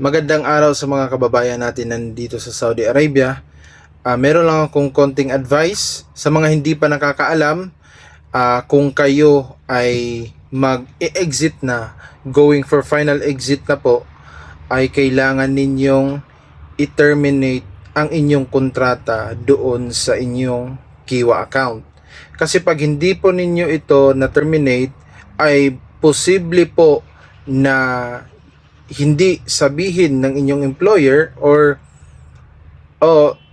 Magandang araw sa mga kababayan natin nandito sa Saudi Arabia. Meron lang akong konting advice sa mga hindi pa nakakaalam. Kung kayo ay mag-exit na, going for final exit na po, ay kailangan ninyong i-terminate ang inyong kontrata doon sa inyong Kiwa account. Kasi pag hindi po ninyo ito na-terminate, ay posible po na hindi sabihin ng inyong employer or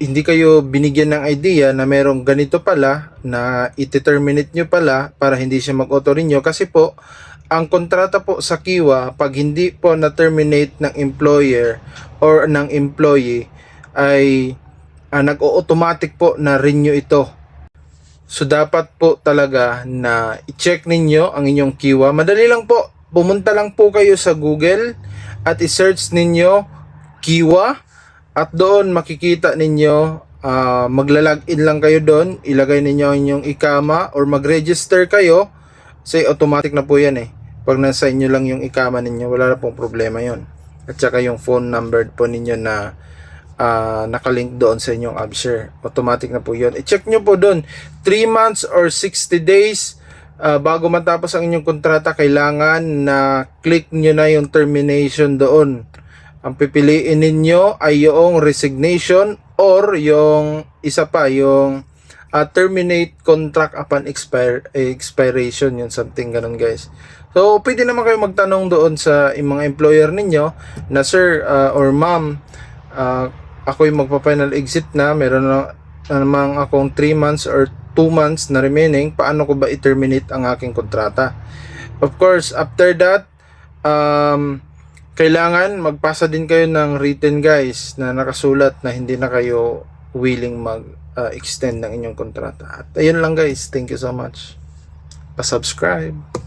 hindi kayo binigyan ng idea na merong ganito pala na i-terminate nyo pala para hindi siya mag-auto renew. Kasi po ang kontrata po sa Kiwa, pag hindi po na-terminate ng employer or ng employee, ay nag-automatic po na renew ito. So dapat po talaga na i-check ninyo ang inyong Kiwa. Madali lang po, pumunta lang po kayo sa Google at i-search ninyo Kiwa at doon makikita ninyo, magla-login lang kayo doon, ilagay ninyo ang inyong ikama or mag-register kayo. Say automatic na po yan eh. Pag nasa inyo lang yung ikama ninyo, wala na pong problema yon. At saka yung phone number po ninyo na nakalink doon sa inyong AppShare, automatic na po yun. I-check nyo po doon 3 months or 60 days bago matapos ang inyong kontrata, kailangan na click nyo na yung termination doon. Ang pipiliin ninyo ay yung resignation or yung isa pa, yung terminate contract upon expiration, yun, something ganun guys. So pwede naman kayo magtanong doon sa mga employer ninyo na sir or ma'am, ako yung magpa-final exit na, meron na namang akong 3 months or 2 months na remaining, paano ko ba i-terminate ang aking kontrata? Of course, after that, kailangan magpasa din kayo ng written guys na nakasulat na hindi na kayo willing mag-extend ng inyong kontrata. At ayun lang guys, thank you so much. Pa-subscribe.